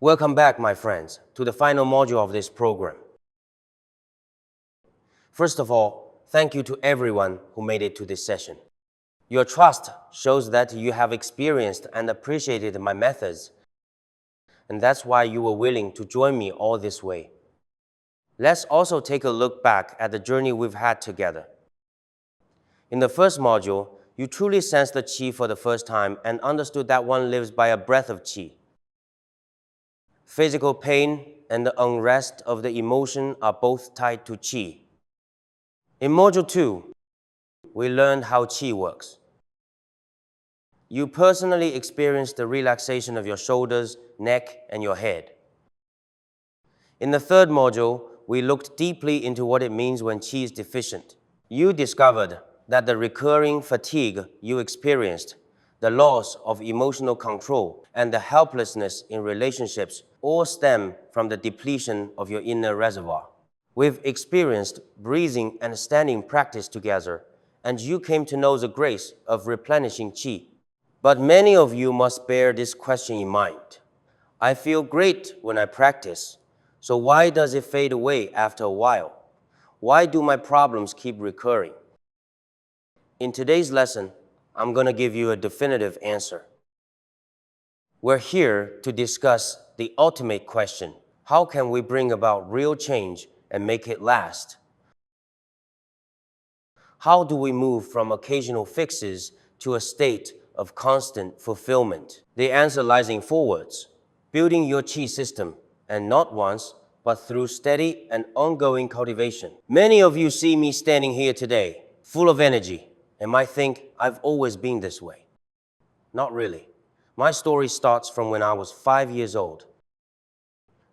Welcome back, my friends, to the final module of this program. First of all, thank you to everyone who made it to this session. Your trust shows that you have experienced and appreciated my methods, and that's why you were willing to join me all this way. Let's also take a look back at the journey we've had together. In the first module, you truly sensed the qi for the first time and understood that one lives by a breath of qi. Physical pain and the unrest of the emotion are both tied to qi. In Module 2, we learned how qi works. You personally experienced the relaxation of your shoulders, neck, and your head. In the third module, we looked deeply into what it means when qi is deficient. You discovered that the recurring fatigue you experienced, the loss of emotional control, and the helplessness in relationships all stem from the depletion of your inner reservoir. We've experienced breathing and standing practice together, and you came to know the grace of replenishing qi. But many of you must bear this question in mind. I feel great when I practice, so why does it fade away after a while? Why do my problems keep recurring? In today's lesson, I'm going to give you a definitive answer. We're here to discuss the ultimate question. How can we bring about real change and make it last? How do we move from occasional fixes to a state of constant fulfillment? The answer lies in 4 words: building your qi system, and not once, but through steady and ongoing cultivation. Many of you see me standing here today, full of energy, and might think I've always been this way. Not really. My story starts from when I was 5 years old.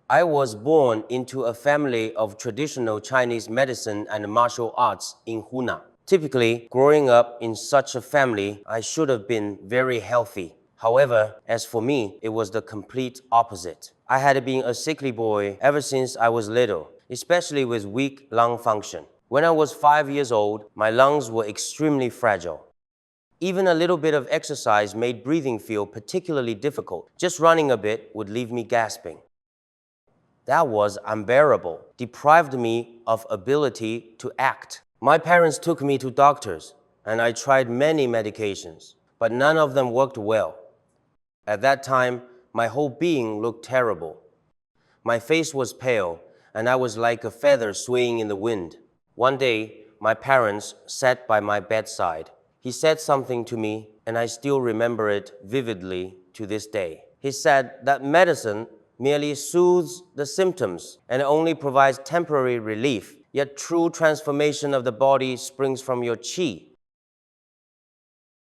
I was born into a family of traditional Chinese medicine and martial arts in Hunan. Typically, growing up in such a family, I should have been very healthy. However, as for me, it was the complete opposite. I had been a sickly boy ever since I was little, especially with weak lung function. When I was 5 years old, my lungs were extremely fragile. Even a little bit of exercise made breathing feel particularly difficult. Just running a bit would leave me gasping. That was unbearable, deprived me of ability to act. My parents took me to doctors, and I tried many medications, but none of them worked well. At that time, my whole being looked terrible. My face was pale, and I was like a feather swaying in the wind. One day, my parents sat by my bedside. He said something to me, and I still remember it vividly to this day. He said that medicine merely soothes the symptoms and only provides temporary relief, yet true transformation of the body springs from your qi,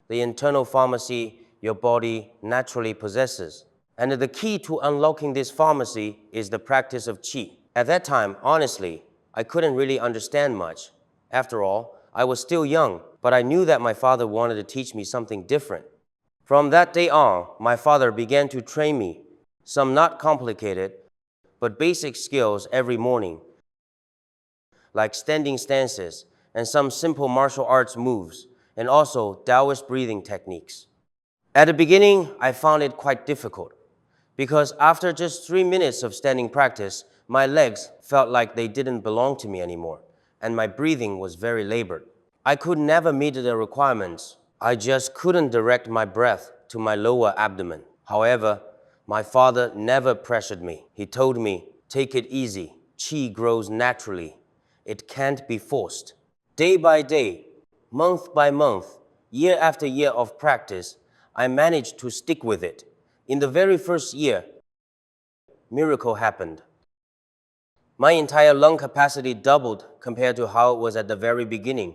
the internal pharmacy your body naturally possesses. And the key to unlocking this pharmacy is the practice of qi. At that time, honestly, I couldn't really understand much. After all, I was still young, but I knew that my father wanted to teach me something different. From that day on, my father began to train me, some not complicated, but basic skills every morning, like standing stances and some simple martial arts moves, and also Taoist breathing techniques. At the beginning, I found it quite difficult, because after just 3 minutes of standing practice, my legs felt like they didn't belong to me anymore, and my breathing was very labored. I could never meet the requirements. I just couldn't direct my breath to my lower abdomen. However, my father never pressured me. He told me, take it easy. Qi grows naturally. It can't be forced. Day by day, month by month, year after year of practice, I managed to stick with it. In the very first year, miracle happened. My entire lung capacity doubled compared to how it was at the very beginning.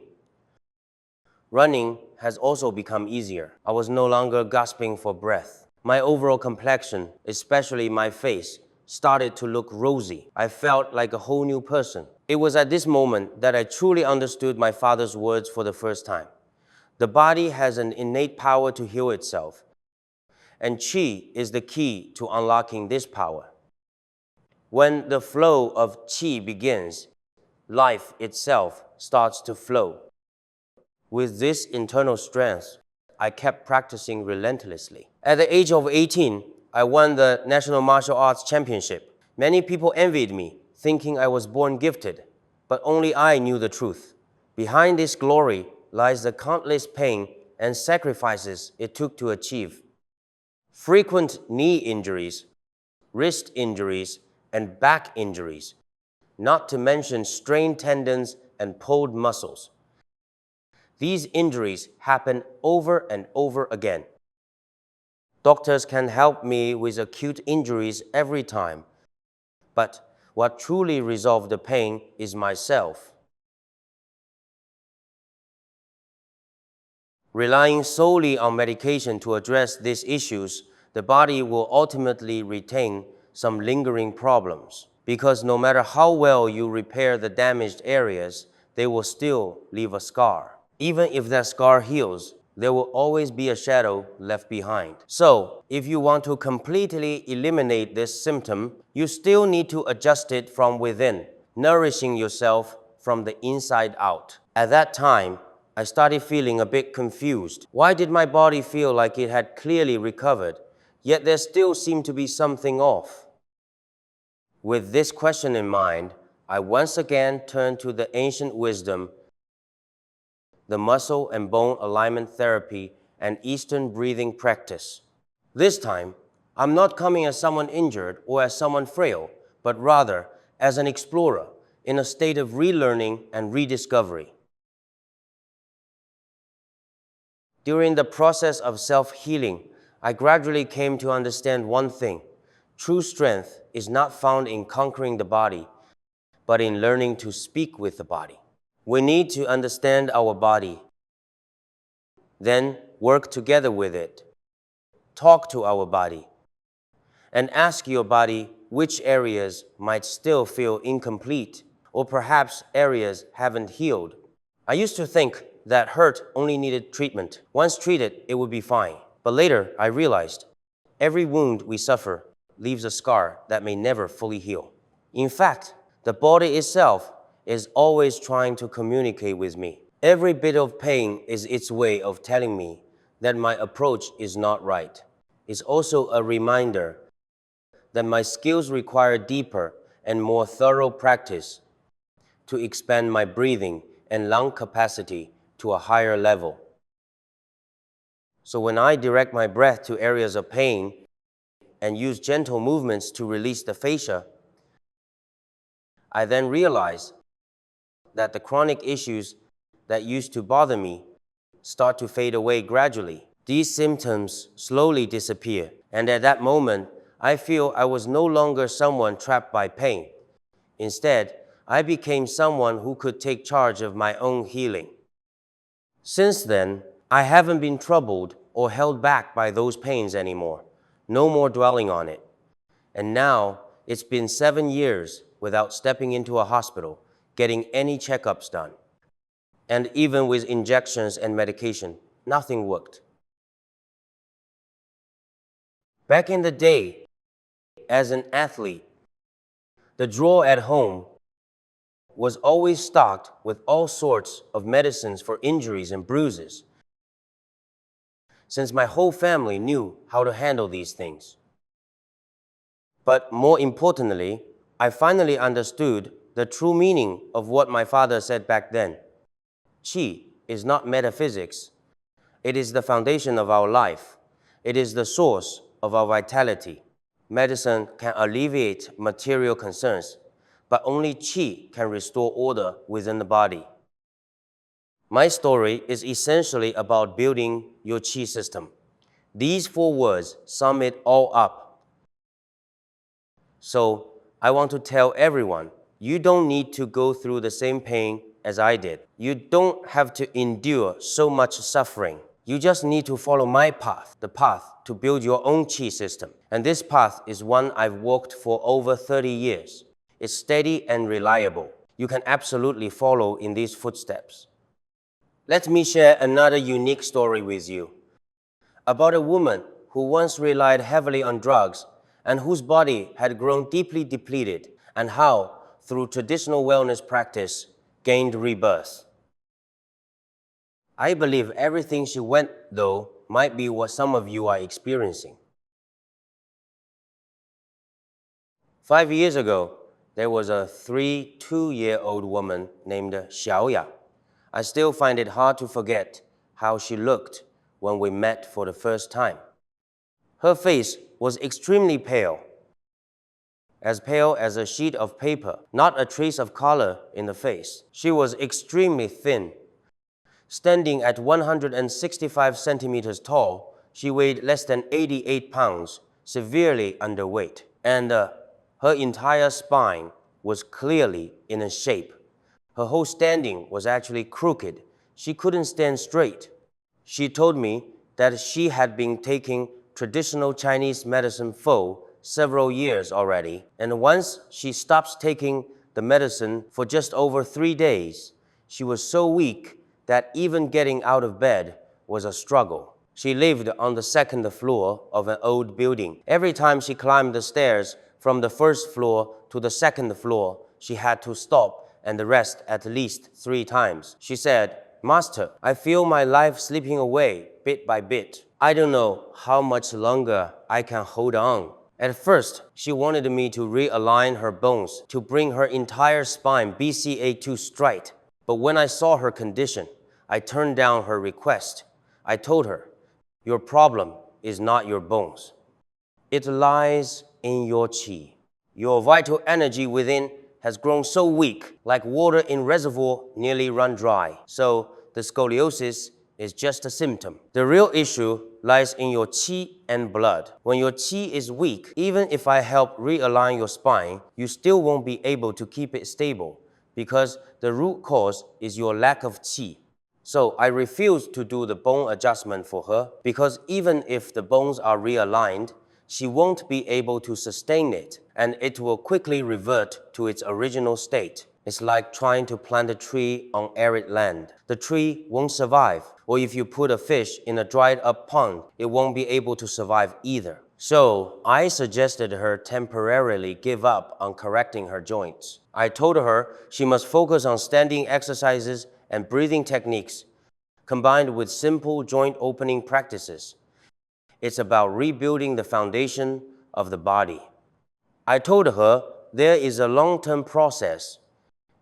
Running has also become easier. I was no longer gasping for breath. My overall complexion, especially my face, started to look rosy. I felt like a whole new person. It was at this moment that I truly understood my father's words for the first time. The body has an innate power to heal itself, and qi is the key to unlocking this power. When the flow of qi begins, life itself starts to flow. With this internal strength, I kept practicing relentlessly. At the age of 18, I won the National Martial Arts Championship. Many people envied me, thinking I was born gifted, but only I knew the truth. Behind this glory lies the countless pain and sacrifices it took to achieve. Frequent knee injuries, wrist injuries, and back injuries, not to mention strained tendons and pulled muscles. These injuries happen over and over again. Doctors can help me with acute injuries every time, but what truly resolves the pain is myself. Relying solely on medication to address these issues, the body will ultimately retain some lingering problems, because no matter how well you repair the damaged areas, they will still leave a scar. Even if that scar heals, there will always be a shadow left behind. So, if you want to completely eliminate this symptom, you still need to adjust it from within, nourishing yourself from the inside out. At that time, I started feeling a bit confused. Why did my body feel like it had clearly recovered, yet there still seemed to be something off? With this question in mind, I once again turned to the ancient wisdom, the muscle and bone alignment therapy, and Eastern breathing practice. This time, I'm not coming as someone injured or as someone frail, but rather as an explorer in a state of relearning and rediscovery. During the process of self-healing, I gradually came to understand one thing. True strength is not found in conquering the body, but in learning to speak with the body. We need to understand our body, then work together with it. Talk to our body, and ask your body which areas might still feel incomplete, or perhaps areas haven't healed. I used to think that hurt only needed treatment. Once treated, it would be fine. But later, I realized every wound we suffer leaves a scar that may never fully heal. In fact, the body itself is always trying to communicate with me. Every bit of pain is its way of telling me that my approach is not right. It's also a reminder that my skills require deeper and more thorough practice to expand my breathing and lung capacity to a higher level. So when I direct my breath to areas of pain and use gentle movements to release the fascia, I then realize that the chronic issues that used to bother me start to fade away gradually. These symptoms slowly disappear, and at that moment, I feel I was no longer someone trapped by pain. Instead, I became someone who could take charge of my own healing. Since then, I haven't been troubled or held back by those pains anymore. No more dwelling on it. And now, it's been 7 years without stepping into a hospital, getting any checkups done. And even with injections and medication, nothing worked. Back in the day, as an athlete, the drawer at home was always stocked with all sorts of medicines for injuries and bruises, since my whole family knew how to handle these things. But more importantly, I finally understood the true meaning of what my father said back then. Qi is not metaphysics. It is the foundation of our life. It is the source of our vitality. Medicine can alleviate material concerns, but only Qi can restore order within the body. My story is essentially about building your Qi system. These 4 words sum it all up. So, I want to tell everyone, you don't need to go through the same pain as I did. You don't have to endure so much suffering. You just need to follow my path, the path to build your own Qi system. And this path is one I've walked for over 30 years. It's steady and reliable. You can absolutely follow in these footsteps. Let me share another unique story with you about a woman who once relied heavily on drugs and whose body had grown deeply depleted, and how, through traditional wellness practice, gained rebirth. I believe everything she went through might be what some of you are experiencing. 5 years ago, there was a 2-year-old woman named Xiaoya. I still find it hard to forget how she looked when we met for the first time. Her face was extremely pale as a sheet of paper, not a trace of color in the face. She was extremely thin. Standing at 165 centimeters tall, she weighed less than 88 pounds, severely underweight, and her entire spine was clearly in a shape. Her whole standing was actually crooked. She couldn't stand straight. She told me that she had been taking traditional Chinese medicine for several years already, and once she stopped taking the medicine for just over 3 days, she was so weak that even getting out of bed was a struggle. She lived on the second floor of an old building. Every time she climbed the stairs from the first floor to the second floor, she had to stop and rest at least 3 times. She said, "Master, I feel my life slipping away bit by bit. I don't know how much longer I can hold on." At first, she wanted me to realign her bones to bring her entire spine BCA2 straight. But when I saw her condition, I turned down her request. I told her, "Your problem is not your bones. It lies in your qi. Your vital energy within has grown so weak, like water in reservoir nearly run dry. So the scoliosis is just a symptom. The real issue lies in your qi and blood. When your qi is weak, even if I help realign your spine, you still won't be able to keep it stable because the root cause is your lack of qi." So I refused to do the bone adjustment for her because even if the bones are realigned, she won't be able to sustain it, and it will quickly revert to its original state. It's like trying to plant a tree on arid land. The tree won't survive, or if you put a fish in a dried up pond, it won't be able to survive either. So I suggested her temporarily give up on correcting her joints. I told her she must focus on standing exercises and breathing techniques, combined with simple joint opening practices. It's about rebuilding the foundation of the body. I told her there is a long-term process.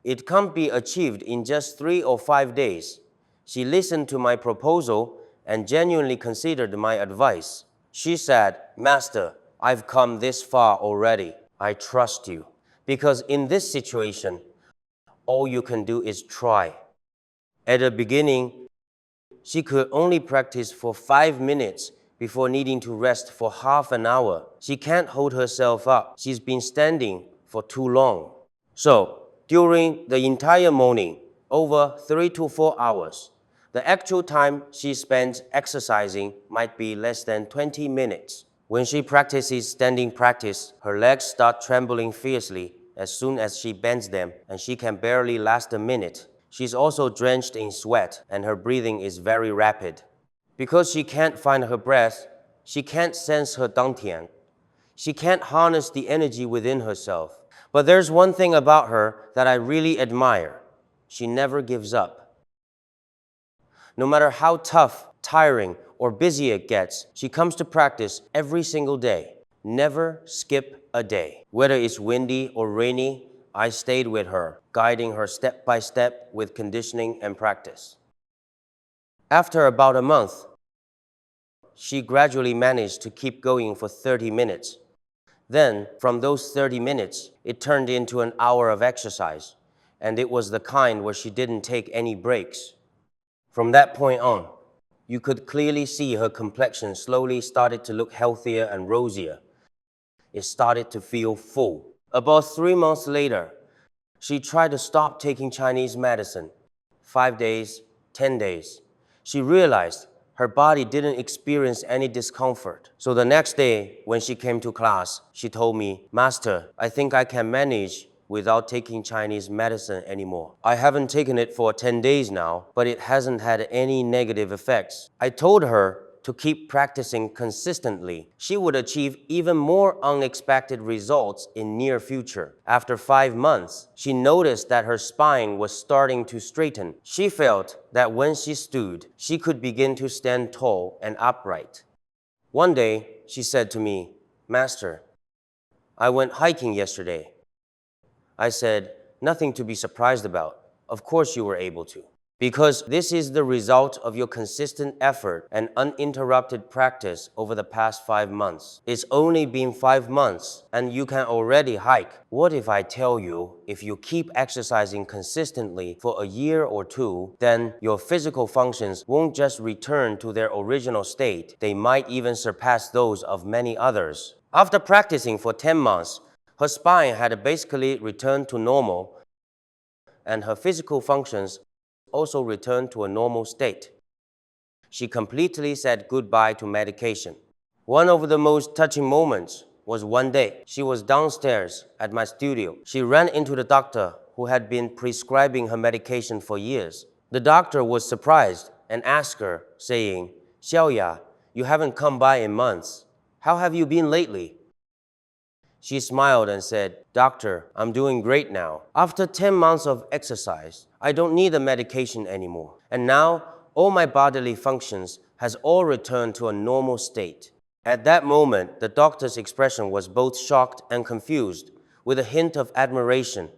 It can't be achieved in just 3 or 5 days. She listened to my proposal and genuinely considered my advice. She said, "Master, I've come this far already. I trust you." Because in this situation, all you can do is try. At the beginning, she could only practice for 5 minutes before needing to rest for half an hour. She can't hold herself up. She's been standing for too long. So, during the entire morning, over 3 to 4 hours, the actual time she spends exercising might be less than 20 minutes. When she practices standing practice, her legs start trembling fiercely as soon as she bends them, and she can barely last a minute. She's also drenched in sweat, and her breathing is very rapid. Because she can't find her breath, she can't sense her dantian. She can't harness the energy within herself. But there's one thing about her that I really admire. She never gives up. No matter how tough, tiring, or busy it gets, she comes to practice every single day. Never skip a day. Whether it's windy or rainy, I stayed with her, guiding her step by step with conditioning and practice. After about a month, she gradually managed to keep going for 30 minutes. Then, from those 30 minutes, it turned into an hour of exercise, and it was the kind where she didn't take any breaks. From that point on, you could clearly see her complexion slowly started to look healthier and rosier. It started to feel full. About 3 months later, she tried to stop taking Chinese medicine. 5 days, 10 days. She realized her body didn't experience any discomfort. So the next day, when she came to class, she told me, "Master, I think I can manage without taking Chinese medicine anymore. I haven't taken it for 10 days now, but it hasn't had any negative effects." I told her to keep practicing consistently. She would achieve even more unexpected results in near future. After 5 months, she noticed that her spine was starting to straighten. She felt that when she stood, she could begin to stand tall and upright. One day, she said to me, "Master, I went hiking yesterday. I said, nothing to be surprised about. Of course you were able to. Because this is the result of your consistent effort and uninterrupted practice over the past 5 months. It's only been 5 months and you can already hike. What if I tell you, if you keep exercising consistently for a year or two, then your physical functions won't just return to their original state, they might even surpass those of many others. After practicing for 10 months, her spine had basically returned to normal and her physical functions also returned to a normal state. She completely said goodbye to medication. One of the most touching moments was one day. She was downstairs at my studio. She ran into the doctor who had been prescribing her medication for years. The doctor was surprised and asked her, saying, "Xiaoya, you haven't come by in months. How have you been lately?" She smiled and said, "Doctor, I'm doing great now. After 10 months of exercise, I don't need the medication anymore. And now, all my bodily functions has all returned to a normal state." At that moment, the doctor's expression was both shocked and confused, with a hint of admiration.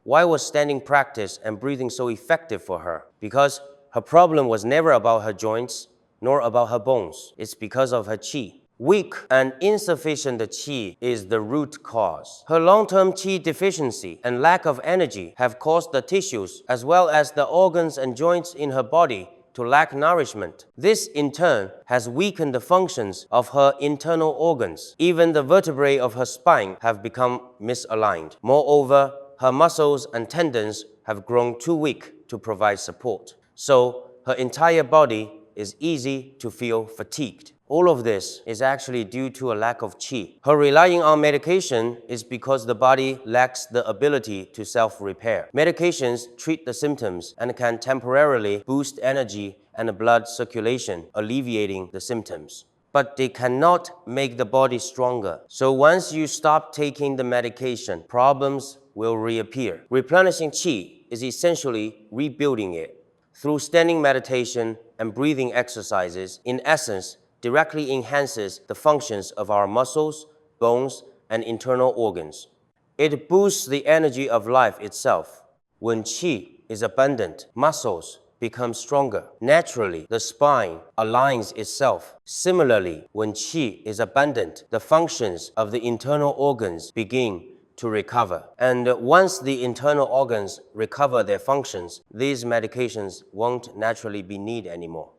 Why was standing practice and breathing so effective for her? Because her problem was never about her joints, nor about her bones. It's because of her qi. Weak and insufficient qi is the root cause. Her long-term qi deficiency and lack of energy have caused the tissues as well as the organs and joints in her body to lack nourishment. This, in turn, has weakened the functions of her internal organs. Even the vertebrae of her spine have become misaligned. Moreover, her muscles and tendons have grown too weak to provide support. So, her entire body is easy to feel fatigued. All of this is actually due to a lack of qi. Her relying on medication is because the body lacks the ability to self-repair. Medications treat the symptoms and can temporarily boost energy and blood circulation, alleviating the symptoms. But they cannot make the body stronger. So once you stop taking the medication, problems will reappear. Replenishing qi is essentially rebuilding it. Through standing meditation and breathing exercises, in essence, directly enhances the functions of our muscles, bones, and internal organs. It boosts the energy of life itself. When qi is abundant, muscles become stronger. Naturally, the spine aligns itself. Similarly, when qi is abundant, the functions of the internal organs begin to recover. And once the internal organs recover their functions, these medications won't naturally be needed anymore.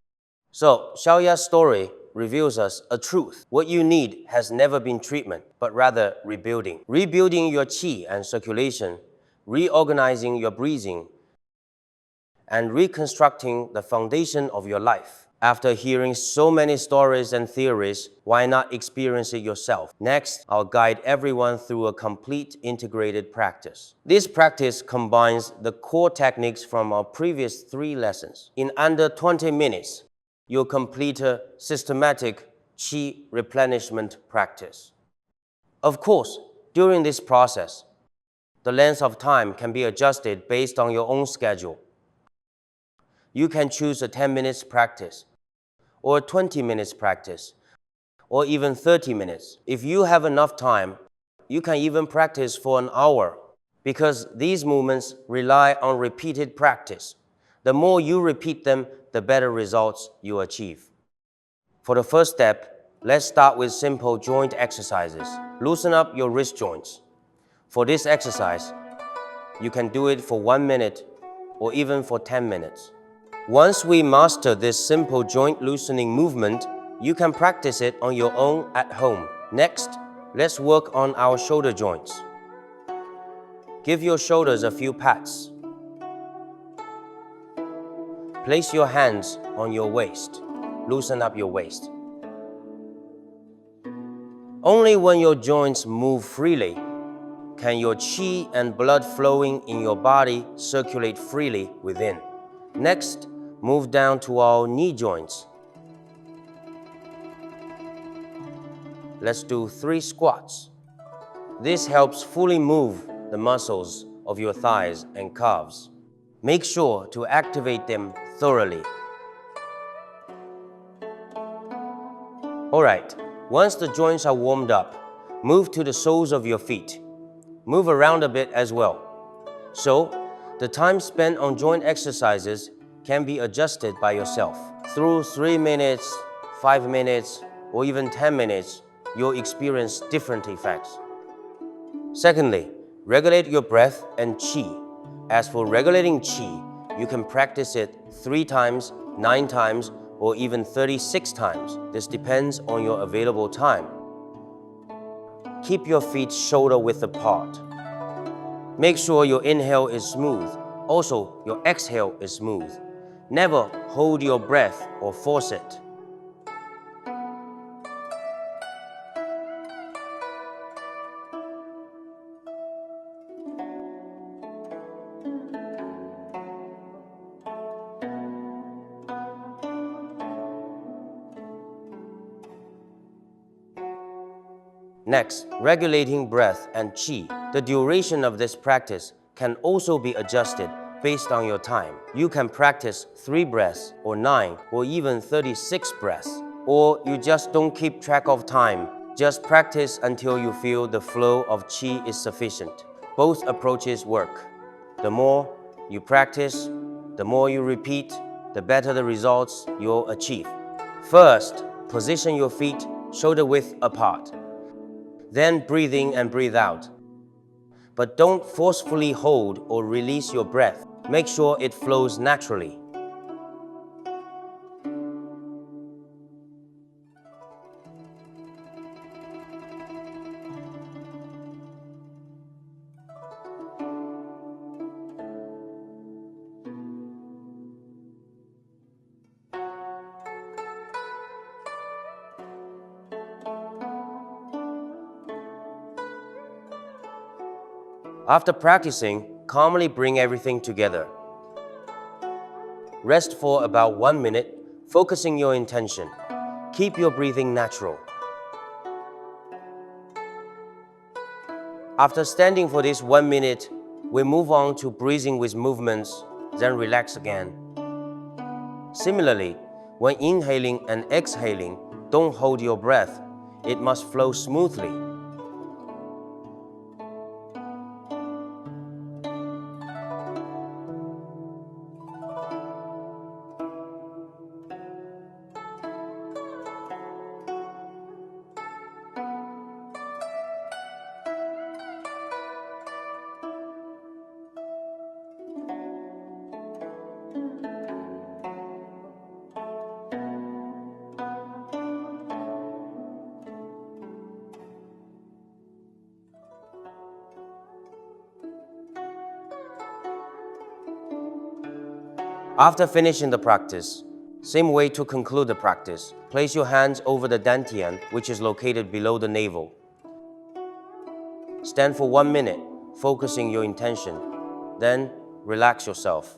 So, Xiaoya's story reveals us a truth. What you need has never been treatment, but rather rebuilding. Rebuilding your qi and circulation, reorganizing your breathing, and reconstructing the foundation of your life. After hearing so many stories and theories, why not experience it yourself? Next, I'll guide everyone through a complete integrated practice. This practice combines the core techniques from our previous 3 lessons. In under 20 minutes, you'll complete a systematic qi replenishment practice. Of course, during this process, the length of time can be adjusted based on your own schedule. You can choose a 10 minutes practice, or a 20 minutes practice, or even 30 minutes. If you have enough time, you can even practice for an hour, because these movements rely on repeated practice. The more you repeat them, the better results you achieve. For the first step, let's start with simple joint exercises. Loosen up your wrist joints. For this exercise, you can do it for 1 minute or even for 10 minutes. Once we master this simple joint loosening movement, you can practice it on your own at home. Next, let's work on our shoulder joints. Give your shoulders a few pats. Place your hands on your waist. Loosen up your waist. Only when your joints move freely can your qi and blood flowing in your body circulate freely within. Next, move down to our knee joints. Let's do 3 squats. This helps fully move the muscles of your thighs and calves. Make sure to activate them thoroughly. Alright, once the joints are warmed up, Move to the soles of your feet. Move around a bit as well. So, the time spent on joint exercises can be adjusted by yourself. Through 3 minutes, 5 minutes, or even 10 minutes, you'll experience different effects. Secondly, regulate your breath and qi. As for regulating qi, you can practice it 3 times, 9 times, or even 36 times. This depends on your available time. Keep your feet shoulder-width apart. Make sure your inhale is smooth. Also, your exhale is smooth. Never hold your breath or force it. Next, regulating breath and qi. The duration of this practice can also be adjusted based on your time. You can practice 3 breaths, or 9, or even 36 breaths. Or you just don't keep track of time. Just practice until you feel the flow of qi is sufficient. Both approaches work. The more you practice, the more you repeat, the better the results you'll achieve. First, position your feet shoulder-width apart. Then breathe in and breathe out. But don't forcefully hold or release your breath. Make sure it flows naturally. After practicing, calmly bring everything together. Rest for about 1 minute, focusing your intention. Keep your breathing natural. After standing for this 1 minute, we move on to breathing with movements, then relax again. Similarly, when inhaling and exhaling, don't hold your breath. It must flow smoothly. After finishing the practice, same way to conclude the practice. Place your hands over the dantian, which is located below the navel. Stand for 1 minute, focusing your intention. Then, relax yourself.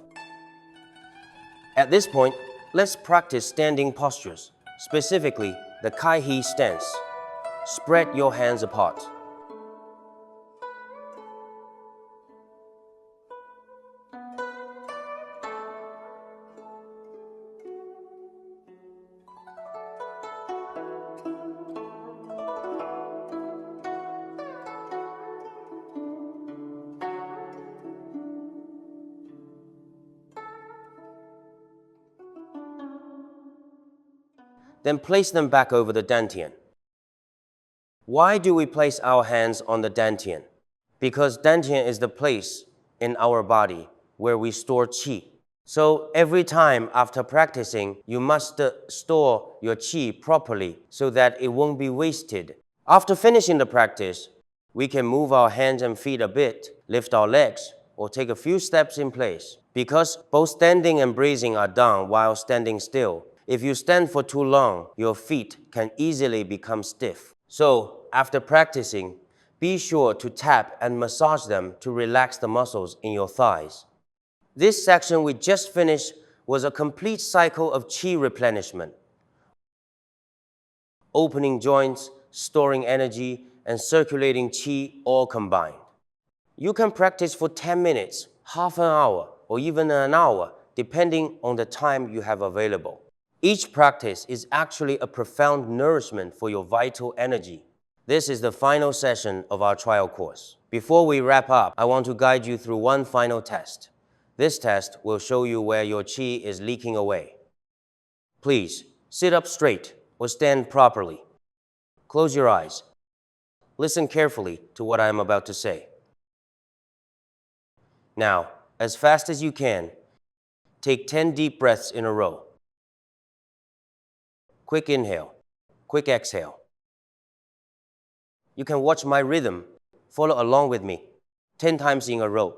At this point, let's practice standing postures, specifically the Kai-He stance. Spread your hands apart. Then place them back over the dantian. Why do we place our hands on the dantian? Because dantian is the place in our body where we store qi. So every time after practicing, you must store your qi properly so that it won't be wasted. After finishing the practice, we can move our hands and feet a bit, lift our legs, or take a few steps in place. Because both standing and breathing are done while standing still, if you stand for too long, your feet can easily become stiff. So, after practicing, be sure to tap and massage them to relax the muscles in your thighs. This section we just finished was a complete cycle of qi replenishment. Opening joints, storing energy, and circulating qi all combined. You can practice for 10 minutes, half an hour, or even an hour, depending on the time you have available. Each practice is actually a profound nourishment for your vital energy. This is the final session of our trial course. Before we wrap up, I want to guide you through one final test. This test will show you where your qi is leaking away. Please, sit up straight or stand properly. Close your eyes. Listen carefully to what I am about to say. Now, as fast as you can, take 10 deep breaths in a row. Quick inhale, quick exhale. You can watch my rhythm. Follow along with me, 10 times in a row.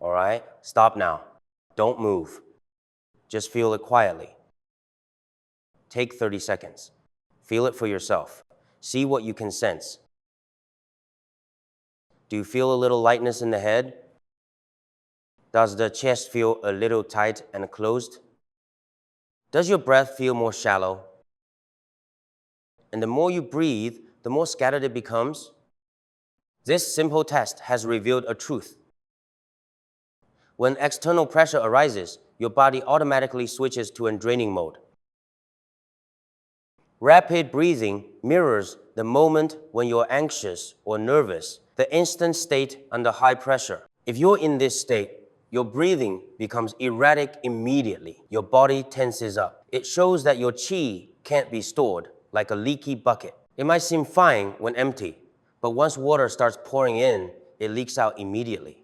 All right, stop now. Don't move. Just feel it quietly. Take 30 seconds. Feel it for yourself. See what you can sense. Do you feel a little lightness in the head? Does the chest feel a little tight and closed? Does your breath feel more shallow? And the more you breathe, the more scattered it becomes? This simple test has revealed a truth. When external pressure arises, your body automatically switches to a draining mode. Rapid breathing mirrors the moment when you're anxious or nervous, the instant state under high pressure. If you're in this state, your breathing becomes erratic immediately. Your body tenses up. It shows that your qi can't be stored like a leaky bucket. It might seem fine when empty, but once water starts pouring in, it leaks out immediately.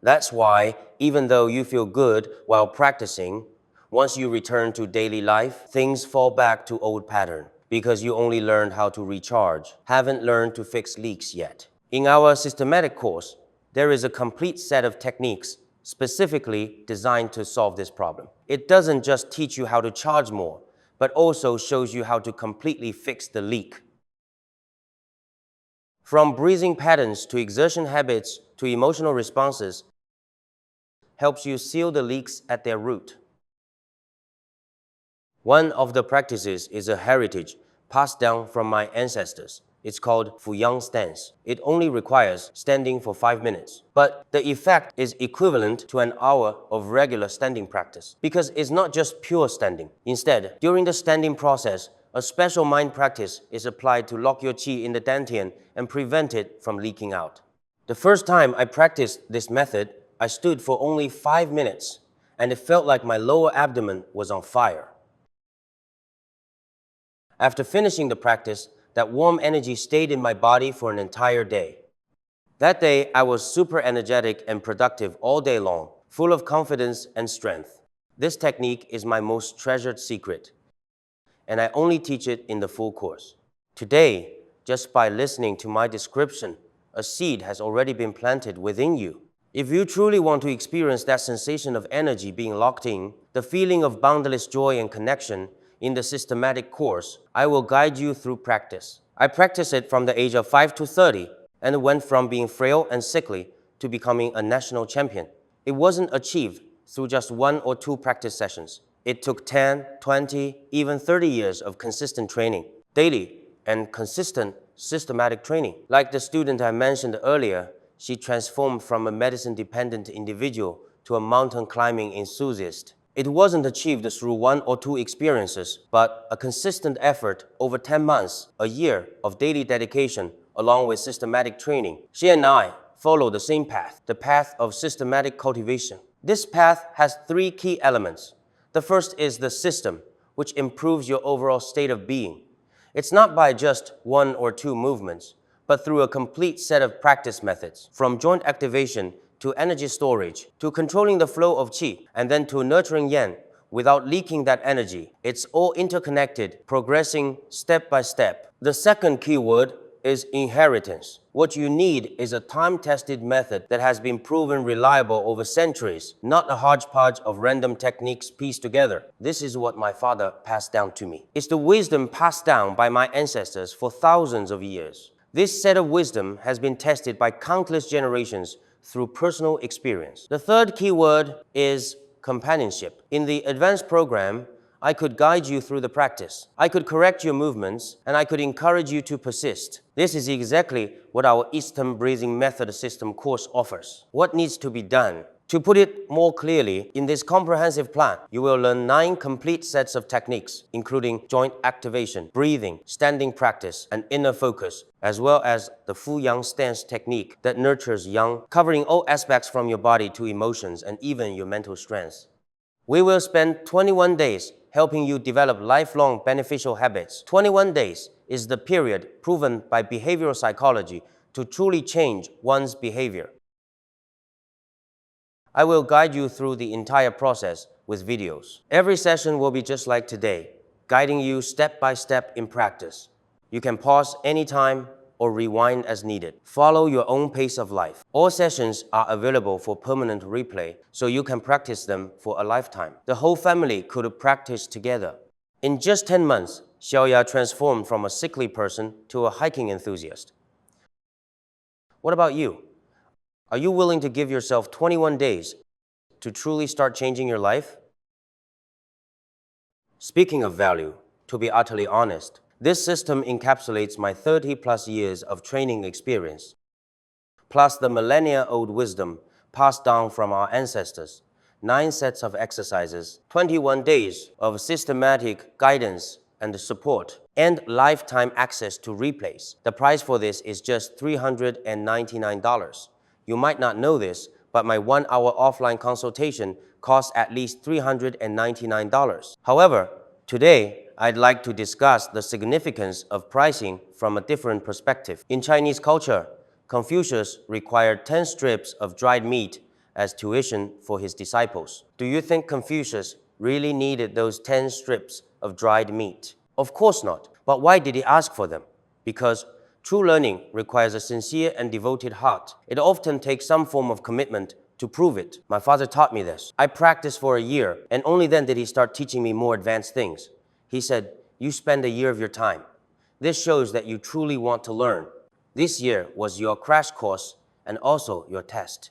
That's why, even though you feel good while practicing, once you return to daily life, things fall back to old pattern because you only learned how to recharge, haven't learned to fix leaks yet. In our systematic course, there is a complete set of techniques specifically designed to solve this problem. It doesn't just teach you how to charge more, but also shows you how to completely fix the leak. From breathing patterns to exertion habits to emotional responses, helps you seal the leaks at their root. One of the practices is a heritage passed down from my ancestors. It's called Fuyang stance. It only requires standing for 5 minutes, but the effect is equivalent to an hour of regular standing practice because it's not just pure standing. Instead, during the standing process, a special mind practice is applied to lock your qi in the dantian and prevent it from leaking out. The first time I practiced this method, I stood for only 5 minutes, and it felt like my lower abdomen was on fire. After finishing the practice, that warm energy stayed in my body for an entire day. That day, I was super energetic and productive all day long, full of confidence and strength. This technique is my most treasured secret, and I only teach it in the full course. Today, just by listening to my description, a seed has already been planted within you. If you truly want to experience that sensation of energy being locked in, the feeling of boundless joy and connection in the systematic course, I will guide you through practice. I practiced it from the age of 5 to 30 and went from being frail and sickly to becoming a national champion. It wasn't achieved through just 1 or 2 practice sessions. It took 10, 20, even 30 years of consistent training, daily and consistent systematic training. Like the student I mentioned earlier, she transformed from a medicine-dependent individual to a mountain climbing enthusiast. It wasn't achieved through 1 or 2 experiences, but a consistent effort over 10 months, a year of daily dedication, along with systematic training. She and I follow the same path, the path of systematic cultivation. This path has 3 key elements. The first is the system, which improves your overall state of being. It's not by just 1 or 2 movements, but through a complete set of practice methods, from joint activation to energy storage, to controlling the flow of qi, and then to nurturing yang without leaking that energy. It's all interconnected, progressing step by step. The second keyword is inheritance. What you need is a time-tested method that has been proven reliable over centuries, not a hodgepodge of random techniques pieced together. This is what my father passed down to me. It's the wisdom passed down by my ancestors for thousands of years. This set of wisdom has been tested by countless generations through personal experience. The third keyword is companionship. In the advanced program, I could guide you through the practice. I could correct your movements, and I could encourage you to persist. This is exactly what our Eastern Breathing Method System course offers. What needs to be done? To put it more clearly, in this comprehensive plan, you will learn 9 complete sets of techniques, including joint activation, breathing, standing practice, and inner focus, as well as the Fu Yang stance technique that nurtures yang, covering all aspects from your body to emotions and even your mental strength. We will spend 21 days helping you develop lifelong beneficial habits. 21 days is the period proven by behavioral psychology to truly change one's behavior. I will guide you through the entire process with videos. Every session will be just like today, guiding you step by step in practice. You can pause anytime or rewind as needed. Follow your own pace of life. All sessions are available for permanent replay, so you can practice them for a lifetime. The whole family could practice together. In just 10 months, Xiaoya transformed from a sickly person to a hiking enthusiast. What about you? Are you willing to give yourself 21 days to truly start changing your life? Speaking of value, to be utterly honest, this system encapsulates my 30+ years of training experience, plus the millennia-old wisdom passed down from our ancestors, 9 sets of exercises, 21 days of systematic guidance and support, and lifetime access to replays. The price for this is just $399. You might not know this, but my 1-hour offline consultation costs at least $399. However, today, I'd like to discuss the significance of pricing from a different perspective. In Chinese culture, Confucius required 10 strips of dried meat as tuition for his disciples. Do you think Confucius really needed those 10 strips of dried meat? Of course not. But why did he ask for them? Because true learning requires a sincere and devoted heart. It often takes some form of commitment to prove it. My father taught me this. I practiced for a year, and only then did he start teaching me more advanced things. He said, "You spend a year of your time. This shows that you truly want to learn. This year was your crash course and also your test."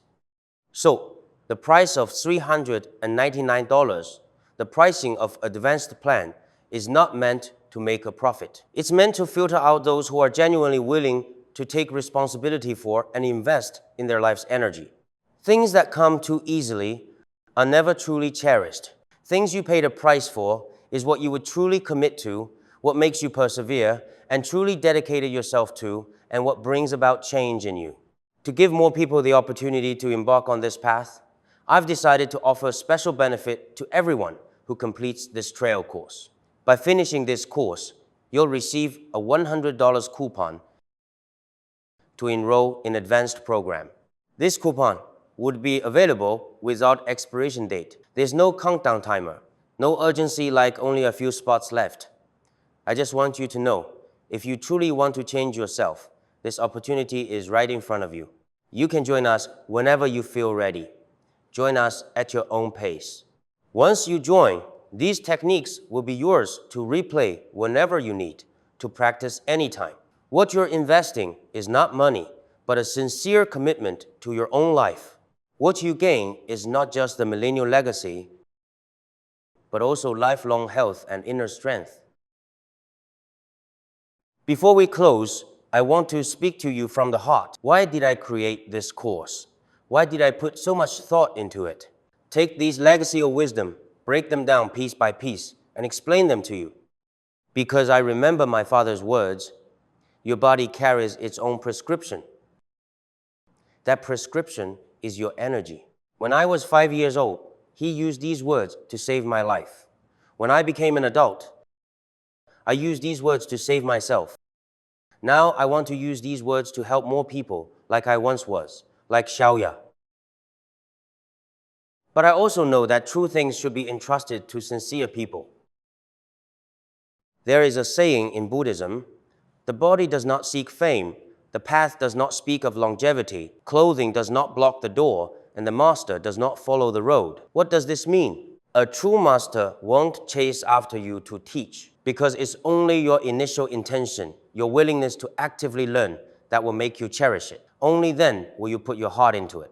So, the price of $399, the pricing of advanced plan, is not meant to make a profit. It's meant to filter out those who are genuinely willing to take responsibility for and invest in their life's energy. Things that come too easily are never truly cherished. Things you paid a price for is what you would truly commit to, what makes you persevere, and truly dedicated yourself to, and what brings about change in you. To give more people the opportunity to embark on this path, I've decided to offer a special benefit to everyone who completes this trail course. By finishing this course, you'll receive a $100 coupon to enroll in advanced program. This coupon would be available without expiration date. There's no countdown timer, no urgency like only a few spots left. I just want you to know, if you truly want to change yourself, this opportunity is right in front of you. You can join us whenever you feel ready. Join us at your own pace. Once you join, these techniques will be yours to replay whenever you need, to practice anytime. What you're investing is not money, but a sincere commitment to your own life. What you gain is not just the millennial legacy, but also lifelong health and inner strength. Before we close, I want to speak to you from the heart. Why did I create this course? Why did I put so much thought into it? Take these legacy of wisdom, break them down piece by piece, and explain them to you. Because I remember my father's words, your body carries its own prescription. That prescription is your energy. When I was 5 years old, he used these words to save my life. When I became an adult, I used these words to save myself. Now I want to use these words to help more people like I once was, like Xiaoya. But I also know that true things should be entrusted to sincere people. There is a saying in Buddhism, the body does not seek fame, the path does not speak of longevity, clothing does not block the door, and the master does not follow the road. What does this mean? A true master won't chase after you to teach, because it's only your initial intention, your willingness to actively learn, that will make you cherish it. Only then will you put your heart into it.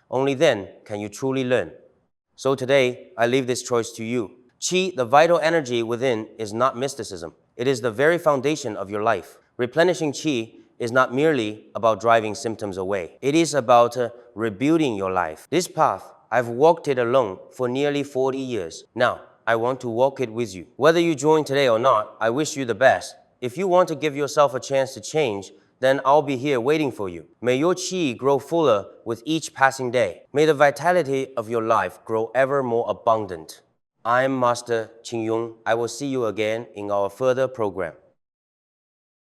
Only then can you truly learn. So today, I leave this choice to you. Qi, the vital energy within, is not mysticism. It is the very foundation of your life. Replenishing qi is not merely about driving symptoms away. It is about rebuilding your life. This path, I've walked it alone for nearly 40 years. Now, I want to walk it with you. Whether you join today or not, I wish you the best. If you want to give yourself a chance to change, then I'll be here waiting for you. May your qi grow fuller with each passing day. May the vitality of your life grow ever more abundant. I'm Master Qingyun. I will see you again in our further program.